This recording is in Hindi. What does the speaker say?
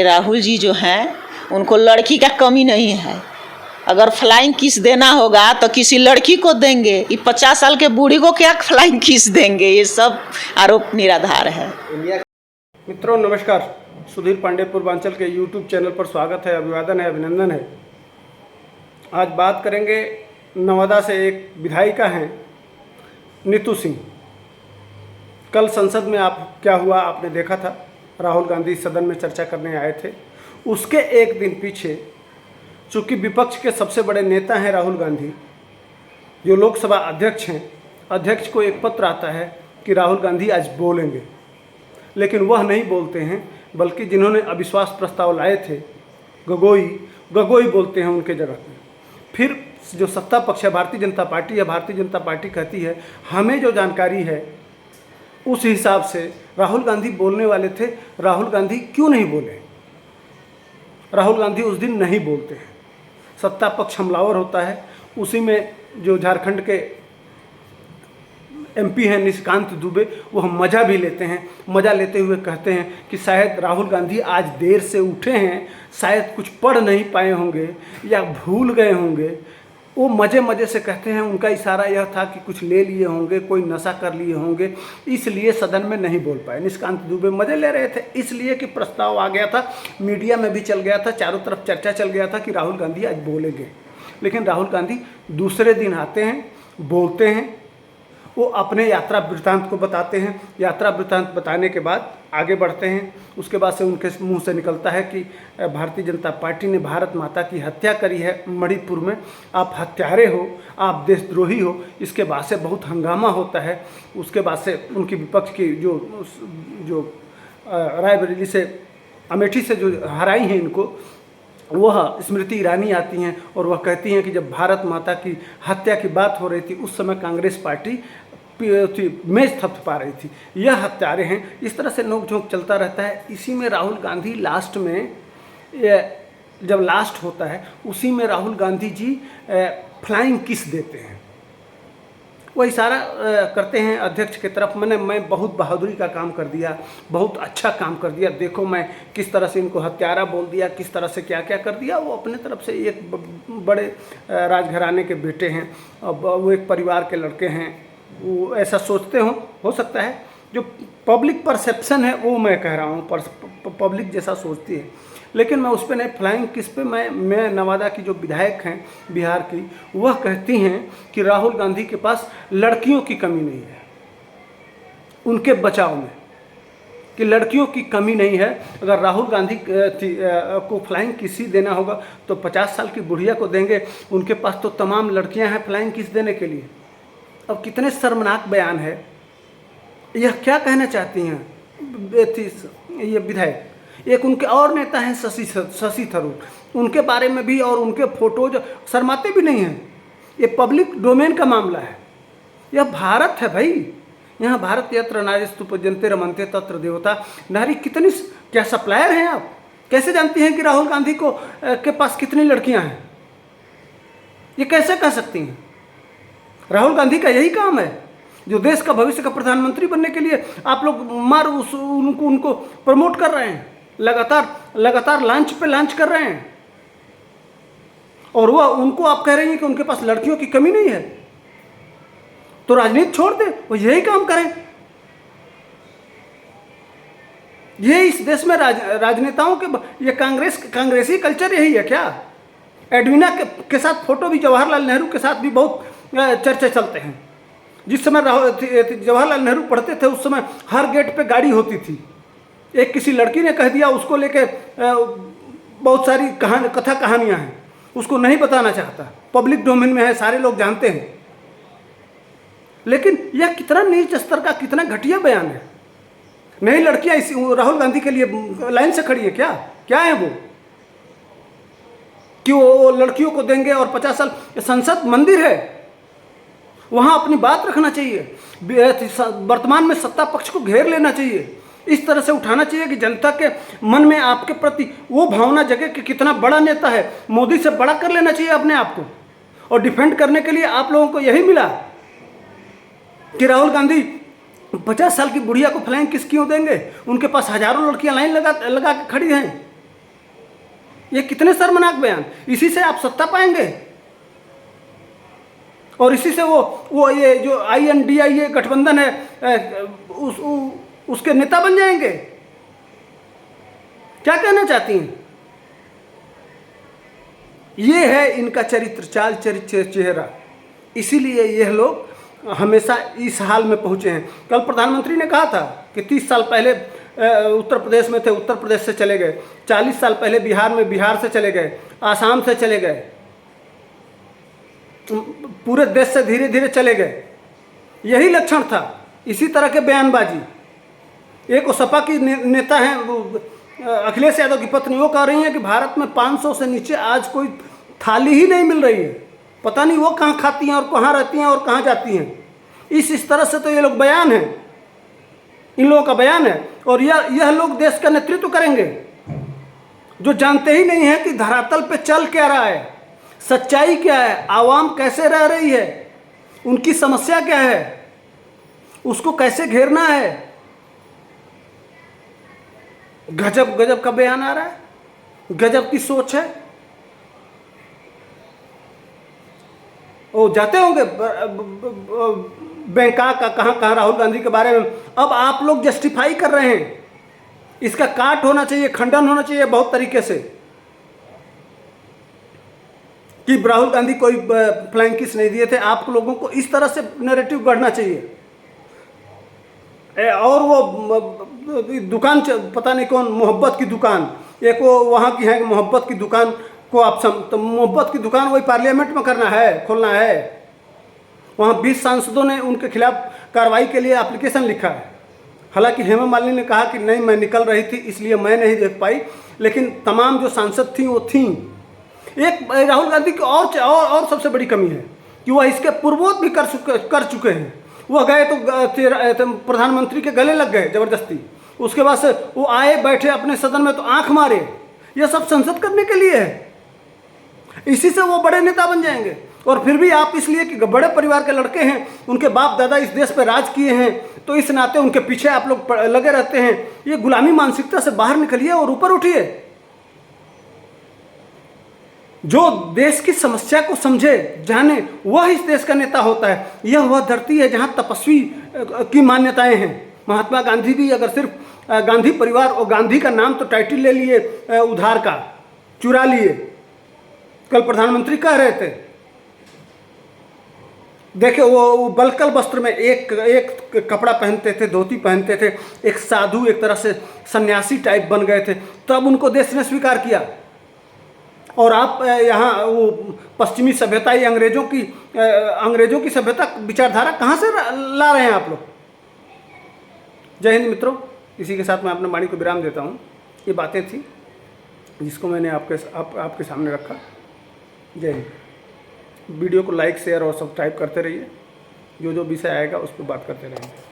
राहुल जी जो हैं उनको लड़की का कमी नहीं है। अगर फ्लाइंग किस देना होगा तो किसी लड़की को देंगे। ये 50 साल के बूढ़ी को क्या फ्लाइंग किस देंगे? ये सब आरोप निराधार है। मित्रों नमस्कार, सुधीर पांडे पूर्वांचल के यूट्यूब चैनल पर स्वागत है, अभिवादन है, अभिनंदन है। आज बात करेंगे नवादा से एक विधायिका हैं नीतू सिंह। कल संसद में क्या हुआ आपने देखा था। राहुल गांधी सदन में चर्चा करने आए थे। उसके एक दिन पीछे चूँकि विपक्ष के सबसे बड़े नेता हैं राहुल गांधी, जो लोकसभा अध्यक्ष हैं, अध्यक्ष को एक पत्र आता है कि राहुल गांधी आज बोलेंगे, लेकिन वह नहीं बोलते हैं, बल्कि जिन्होंने अविश्वास प्रस्ताव लाए थे गगोई बोलते हैं उनके जगह पे। फिर जो सत्ता पक्ष है भारतीय जनता पार्टी है, भारतीय जनता पार्टी कहती है हमें जो जानकारी है उस हिसाब से राहुल गांधी बोलने वाले थे, राहुल गांधी क्यों नहीं बोले। राहुल गांधी उस दिन नहीं बोलते हैं। सत्ता पक्ष हमलावर होता है। उसी में जो झारखंड के एमपी हैं निशिकांत दुबे, वो हम मज़ा भी लेते हैं। मज़ा लेते हुए कहते हैं कि शायद राहुल गांधी आज देर से उठे हैं, शायद कुछ पढ़ नहीं पाए होंगे या भूल गए होंगे। वो मज़े से कहते हैं, उनका इशारा यह था कि कुछ ले लिए होंगे, कोई नशा कर लिए होंगे, इसलिए सदन में नहीं बोल पाए। निशिकांत दुबे मज़े ले रहे थे, इसलिए कि प्रस्ताव आ गया था, मीडिया में भी चल गया था, चारों तरफ चर्चा चल गया था कि राहुल गांधी आज बोलेंगे। लेकिन राहुल गांधी दूसरे दिन आते हैं, बोलते हैं, वो अपने यात्रा वृत्तांत को बताते हैं। यात्रा वृत्तांत बताने के बाद आगे बढ़ते हैं। उसके बाद से उनके मुंह से निकलता है कि भारतीय जनता पार्टी ने भारत माता की हत्या करी है मणिपुर में, आप हत्यारे हो, आप देशद्रोही हो। इसके बाद से बहुत हंगामा होता है। उसके बाद से उनकी विपक्ष की जो रायबरेली से, अमेठी से जो हराई हैं इनको, वह स्मृति ईरानी आती हैं और वह कहती हैं कि जब भारत माता की हत्या की बात हो रही थी उस समय कांग्रेस पार्टी मेज थपथपा रही थी। यह हत्यारे हैं। इस तरह से नोक-झोंक चलता रहता है। इसी में राहुल गांधी लास्ट में, जब लास्ट होता है, उसी में राहुल गांधी जी फ्लाइंग किस देते हैं। वो इशारा करते हैं अध्यक्ष की तरफ, मैं बहुत बहादुरी का काम कर दिया, बहुत अच्छा काम कर दिया, देखो मैं किस तरह से इनको हत्यारा बोल दिया, किस तरह से क्या क्या कर दिया। वो अपने तरफ से एक बड़े राजघराने के बेटे हैं, वो एक परिवार के लड़के हैं, वो ऐसा सोचते हो सकता है। जो पब्लिक परसेप्शन है वो मैं कह रहा हूँ, पब्लिक जैसा सोचती है। लेकिन मैं उस पर नहीं, फ्लाइंग किस पे, मैं नवादा की जो विधायक हैं बिहार की, वह कहती हैं कि राहुल गांधी के पास लड़कियों की कमी नहीं है, उनके बचाव में, कि लड़कियों की कमी नहीं है। अगर राहुल गांधी को फ्लाइंग किस ही देना होगा तो 50 साल की बुढ़िया को देंगे। उनके पास तो तमाम लड़कियां हैं फ्लाइंग किस देने के लिए। अब कितने शर्मनाक बयान है। यह क्या कहना चाहती हैं ये विधायक। एक उनके और नेता हैं शशि थरूर, उनके बारे में भी, और उनके फोटोज शर्माते भी नहीं हैं। ये पब्लिक डोमेन का मामला है। यह भारत है भाई, यहाँ भारत यत्र नारीस्तु पूज्यन्ते रमन्ते तत्र देवता नारी। कितनी क्या सप्लायर हैं आप? कैसे जानती हैं कि राहुल गांधी के पास कितनी लड़कियां हैं? ये कैसे कह सकती हैं? राहुल गांधी का यही काम है, जो देश का भविष्य का प्रधानमंत्री बनने के लिए आप लोग उनको प्रमोट कर रहे हैं, लगातार लांच पे लांच कर रहे हैं, और वह उनको आप कह रहे हैं कि उनके पास लड़कियों की कमी नहीं है। तो राजनीति छोड़ दे, वो यही काम करें। ये इस देश में राजनेताओं के, ये कांग्रेसी कल्चर यही है क्या? एडवीना के साथ फोटो भी, जवाहरलाल नेहरू के साथ भी बहुत चर्चे चलते हैं। जिस समय जवाहरलाल नेहरू पढ़ते थे उस समय हर गेट पे गाड़ी होती थी। एक किसी लड़की ने कह दिया, उसको लेके बहुत सारी कथा कहानियां हैं, उसको नहीं बताना चाहता, पब्लिक डोमेन में है, सारे लोग जानते हैं। लेकिन यह कितना नीच स्तर का, कितना घटिया बयान है। नई लड़कियां इस राहुल गांधी के लिए लाइन से खड़ी है क्या है वो, कि वो लड़कियों को देंगे? और 50 साल संसद मंदिर है, वहाँ अपनी बात रखना चाहिए। वर्तमान में सत्ता पक्ष को घेर लेना चाहिए, इस तरह से उठाना चाहिए कि जनता के मन में आपके प्रति वो भावना जगे कि कितना बड़ा नेता है, मोदी से बड़ा कर लेना चाहिए अपने आप को। और डिफेंड करने के लिए आप लोगों को यही मिला कि राहुल गांधी 50 साल की बुढ़िया को फ्लाइंग किस क्यों देंगे? उनके पास हजारों लड़कियां लाइन लगा के खड़ी हैं। ये कितने शर्मनाक बयान। इसी से आप सत्ता पाएंगे और इसी से वो ये जो INDIA गठबंधन है उसके नेता बन जाएंगे। क्या कहना चाहती हैं? ये है इनका चरित्र, चाल चरित्र, चेहरा। इसीलिए यह लोग हमेशा इस हाल में पहुंचे हैं। कल प्रधानमंत्री ने कहा था कि 30 साल पहले उत्तर प्रदेश में थे, उत्तर प्रदेश से चले गए, 40 साल पहले बिहार में, बिहार से चले गए, आसाम से चले गए, पूरे देश से धीरे धीरे चले गए। यही लक्षण था, इसी तरह के बयानबाजी। एक सपा की नेता हैं अखिलेश यादव की पत्नी, वो कह रही हैं कि भारत में 500 से नीचे आज कोई थाली ही नहीं मिल रही है, पता नहीं वो कहाँ खाती हैं और कहाँ रहती हैं और कहाँ जाती हैं। इस तरह से तो ये लोग बयान है, इन लोगों का बयान है। और यह लोग देश का नेतृत्व करेंगे जो जानते ही नहीं है कि धरातल पे चल क्या रहा है, सच्चाई क्या है, आवाम कैसे रह रही है, उनकी समस्या क्या है, उसको कैसे घेरना है। गजब गजब का बयान आ रहा है, गजब की सोच है। वो जाते होंगे बैंकॉक का कहाँ राहुल गांधी के बारे में। अब आप लोग जस्टिफाई कर रहे हैं, इसका काट होना चाहिए, खंडन होना चाहिए बहुत तरीके से कि राहुल गांधी कोई फ्लाइंग किस नहीं दिए थे। आप लोगों को इस तरह से नैरेटिव गढ़ना चाहिए। और वो दुकान पता नहीं कौन, मोहब्बत की दुकान, एक वो वहाँ की है, मोहब्बत की दुकान को आप तो मोहब्बत की दुकान वही पार्लियामेंट में करना है, खोलना है। वहाँ 20 सांसदों ने उनके खिलाफ कार्रवाई के लिए एप्लीकेशन लिखा है। हालांकि हेमा मालिनी ने कहा कि नहीं, मैं निकल रही थी इसलिए मैं नहीं देख पाई, लेकिन तमाम जो सांसद थी वो थीं। एक राहुल गांधी की और सबसे बड़ी कमी है कि वह इसके पूर्वोत भी कर चुके हैं। वह गए तो प्रधानमंत्री के गले लग गए ज़बरदस्ती, उसके बाद से वो आए बैठे अपने सदन में तो आंख मारे। यह सब संसद करने के लिए है, इसी से वो बड़े नेता बन जाएंगे। और फिर भी आप इसलिए कि बड़े परिवार के लड़के हैं, उनके बाप दादा इस देश पर राज किए हैं, तो इस नाते उनके पीछे आप लोग लगे रहते हैं। ये गुलामी मानसिकता से बाहर निकलिए और ऊपर उठिए। जो देश की समस्या को समझे जाने, वह इस देश का नेता होता है। यह वह धरती है जहां तपस्वी की मान्यताएं हैं। महात्मा गांधी भी अगर सिर्फ गांधी परिवार और गांधी का नाम तो टाइटल ले लिए, उधार का चुरा लिए। कल प्रधानमंत्री कह रहे थे, देखिए वो बलकल वस्त्र में एक कपड़ा पहनते थे, धोती पहनते थे, एक साधु, एक तरह से सन्यासी टाइप बन गए थे, तब उनको देश ने स्वीकार किया। और आप यहाँ वो पश्चिमी सभ्यता, ये अंग्रेजों की सभ्यता विचारधारा कहाँ से ला रहे हैं आप लोग। जय हिंद मित्रों, इसी के साथ मैं अपने वाणी को विराम देता हूँ। ये बातें थी जिसको मैंने आपके सामने रखा। जय हिंद। वीडियो को लाइक, शेयर और सब्सक्राइब करते रहिए। जो विषय आएगा उस पर बात करते रहेंगे।